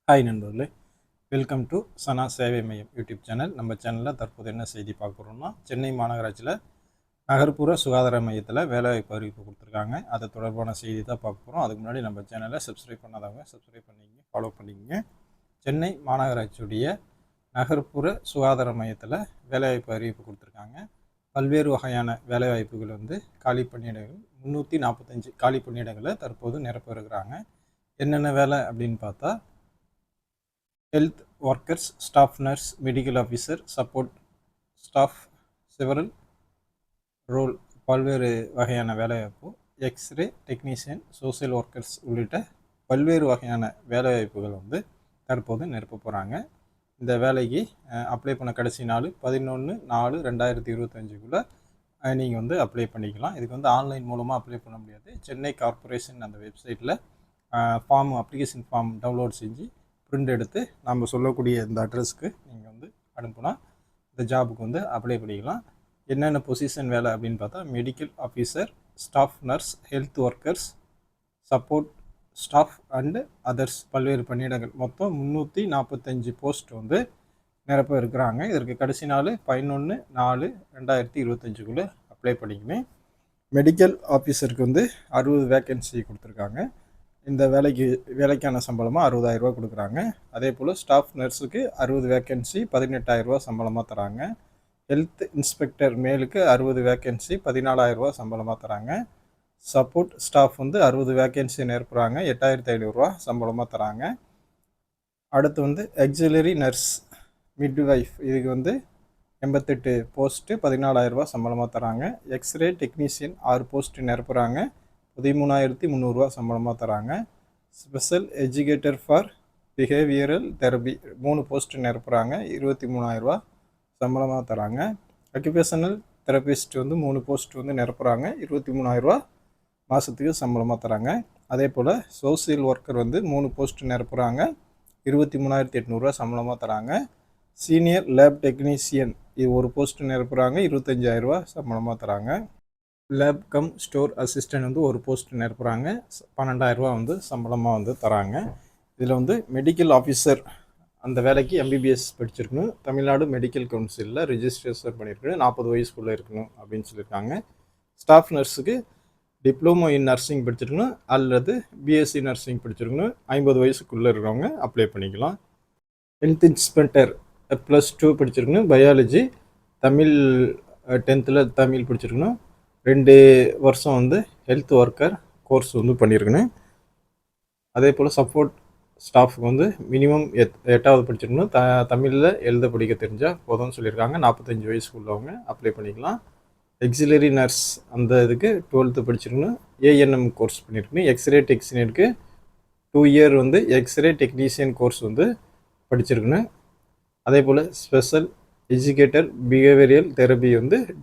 Hi நண்பர்களே, welcome to சனா சேவை மையம் யூடியூப் சேனல். நம்ம சேனலில் தற்போது என்ன செய்தி பார்க்க போகிறோம்னா, சென்னை மாநகராட்சியில் நகர்ப்புற சுகாதார மையத்தில் வேலைவாய்ப்பு அறிவிப்பு கொடுத்துருக்காங்க. அது தொடர்பான செய்தி தான் பார்க்க போகிறோம். அதுக்கு முன்னாடி நம்ம சேனலை சப்ஸ்கிரைப் பண்ணாதவங்க சப்ஸ்கிரைப் பண்ணிங்க, ஃபாலோ பண்ணிக்கங்க. சென்னை மாநகராட்சியுடைய நகர்ப்புற சுகாதார மையத்தில் வேலைவாய்ப்பு அறிவிப்பு கொடுத்துருக்காங்க. பல்வேறு வகையான வேலைவாய்ப்புகள் காலி பணியிடங்கள் 345 காலி பணியிடங்களை தற்போது நிரப்ப இருக்கிறாங்க. என்னென்ன வேலை அப்படின்னு பார்த்தா, health workers, staff nurse, medical officer, support staff, several role, பல்வேறு வகையான வேலைவாய்ப்பு, எக்ஸ்ரே டெக்னீஷியன், சோசியல் ஒர்க்கர்ஸ் உள்ளிட்ட பல்வேறு வகையான வேலைவாய்ப்புகள் தற்போது நிரப்ப போகிறாங்க. இந்த வேலைக்கு அப்ளை பண்ண கடைசி நாள் 11/4/2025 நீங்கள் அப்ளை பண்ணிக்கலாம். இதுக்கு ஆன்லைன் மூலமாக அப்ளை பண்ண முடியாது. சென்னை கார்ப்பரேஷன் அந்த வெப்சைட்டில் அப்ளிகேஷன் ஃபார்ம் டவுன்லோட் செஞ்சு பிரிண்ட் எடுத்து நம்ம சொல்லக்கூடிய இந்த அட்ரஸ்க்கு நீங்கள் அனுப்புனா இந்த ஜாபுக்கு அப்ளை பண்ணிக்கலாம். என்னென்ன பொசிஷன் வேலை அப்படின்னு பார்த்தா, medical officer, staff nurse, health workers, support staff and others, பல்வேறு பணியிடங்கள். மொத்தம் 345 போஸ்ட் நிரப்ப இருக்கிறாங்க. இதற்கு கடைசி நாள் 11/4/2025 அப்ளை பண்ணிக்கணும். மெடிக்கல் ஆஃபீஸருக்கு 60 வேக்கன்சி கொடுத்துருக்காங்க. இந்த வேலைக்கான சம்பளமாக 60,000 கொடுக்குறாங்க. அதே போல் ஸ்டாஃப் நர்ஸுக்கு 60 வேக்கன்சி 18,000 சம்பளமாக தராங்க. ஹெல்த் இன்ஸ்பெக்டர் மேலுக்கு 60 வேக்கன்சி 14,000 சம்பளமாக தராங்க. சப்போர்ட் ஸ்டாஃப் 60 வேக்கன்சி நிரப்புறாங்க, 8,500 சம்பளமாக தராங்க. அடுத்து எக்ஸிலரி நர்ஸ், மிட்வைஃப், இதுக்கு 88 போஸ்ட்டு 14,000 சம்பளமாக தராங்க. எக்ஸ்ரே டெக்னீஷியன் 6 போஸ்ட்டு நிரப்புறாங்க, 13,300 சம்பளமாக தராங்க. Special educator for behavioural therapy 3 post நிரப்புறாங்க, 23,000 சம்பளமாக தராங்க. அக்யூபேஷனல் தெரபிஸ்ட் 3 போஸ்ட் நிரப்புறாங்க, 23,000 மாதத்துக்கு சம்பளமாக தராங்க. அதே போல் சோசியல் ஒர்க்கர் 3 போஸ்ட் நிரப்புறாங்க, 23,800 சம்பளமாக தராங்க. சீனியர் லேப் டெக்னீஷியன் இது 1 போஸ்ட் நிரப்புறாங்க, 25,000 சம்பளமாக தராங்க. Lab cum store assistant 1 post நிரப்புறாங்க, 12,000 சம்பளமாக தராங்க. இதில் மெடிக்கல் ஆஃபீஸர் அந்த வேலைக்கு MBBS படிச்சிருக்கணும், தமிழ்நாடு மெடிக்கல் கவுன்சிலில் ரிஜிஸ்ட்ரேஷன் பண்ணியிருக்கணும், 40 வயசுக்குள்ளே இருக்கணும் அப்படின்னு சொல்லியிருக்காங்க. ஸ்டாஃப் நர்ஸுக்கு டிப்ளமோ இன் நர்சிங் படிச்சிருக்கணும் அல்லது BSc நர்சிங் படிச்சிருக்கணும், 50 வயசுக்குள்ளே இருக்கிறவங்க அப்ளை பண்ணிக்கலாம். ஹெல்த் இன்ஸ்பெக்டர் +2 படிச்சிருக்கணும், பயாலஜி, தமிழ் 10th தமிழ் படிச்சிருக்கணும், 2 வருஷம் ஹெல்த் ஒர்க்கர் கோர்ஸ் பண்ணியிருக்கணும். அதே போல் சப்போர்ட் ஸ்டாஃபுக்கு மினிமம் 8வது படிச்சிருக்கணும், தமிழில் எழுத படிக்க தெரிஞ்சால் போதும்னு சொல்லியிருக்காங்க. 45 வயசுக்குள்ளவங்க அப்ளை பண்ணிக்கலாம். எக்ஸிலரி நர்ஸ் அந்த இதுக்கு 12th படிச்சிருக்கணும், ANM கோர்ஸ் பண்ணியிருக்கணும். எக்ஸ்ரே டெக்னீஷியனுக்கு 2 இயர் எக்ஸ்ரே டெக்னீஷியன் கோர்ஸ் படிச்சிருக்கணும். அதே போல் special educator behavioural therapy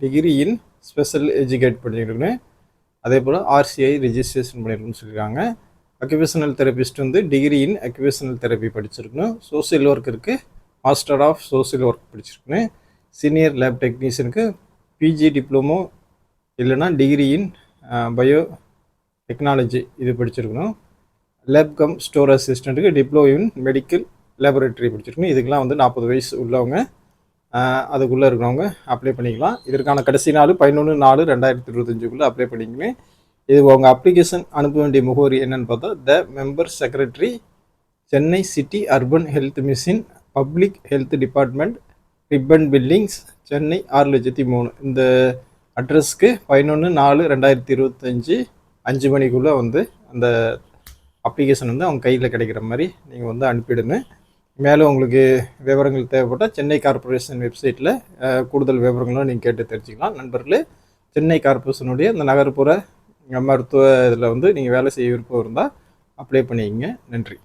degree in special educate பண்ணியிருக்கணும். அதே போல் RCI ரிஜிஸ்ட்ரேஷன் பண்ணியிருக்குன்னு சொல்லியிருக்காங்க. Occupational therapist degree in occupational therapy படிச்சிருக்கணும். சோசியல் ஒர்க்கருக்கு மாஸ்டர் ஆஃப் சோசியல் ஒர்க் படிச்சிருக்கணும். சீனியர் லேப் டெக்னீஷியனுக்கு PG டிப்ளமோ இல்லைனா டிகிரி இன் பயோ டெக்னாலஜி இது படிச்சிருக்கணும். லேப் கம் ஸ்டோர் அசிஸ்டண்ட்டுக்கு டிப்ளமோ இன் மெடிக்கல் லேபரேட்டரி படிச்சிருக்கணும். இதுக்கெலாம் 40 வயசு உள்ளவங்க அதுக்குள்ளே இருக்கிறவங்க அப்ளை பண்ணிக்கலாம். இதற்கான கடைசி நாள் 11/4/2025 அப்ளை பண்ணிக்கணும். இது உங்கள் அப்ளிகேஷன் அனுப்ப வேண்டிய முகவரி என்னென்னு பார்த்தா, the member secretary, Chennai city urban health mission, public health department, Ripon buildings, Chennai 6,03,000. இந்த அட்ரஸ்க்கு 11/4/2025 5 மணிக்குள்ளே அந்த அப்ளிகேஷன் அவங்க கையில் கிடைக்கிற மாதிரி நீங்கள் அனுப்பிடுங்க. மேலும் உங்களுக்கு விவரங்கள் தேவைப்பட்டால் சென்னை கார்ப்பரேஷன் வெப்சைட்டில் கூடுதல் விவரங்களும் நீங்கள் கேட்டு தெரிஞ்சுக்கலாம். நண்பர்களே, சென்னை கார்ப்பரேஷனுடைய இந்த நகர்ப்புற மருத்துவ இதில் நீங்கள் வேலை செய்ய விருப்பம் இருந்தால் அப்ளை பண்ணிக்கங்க. நன்றி.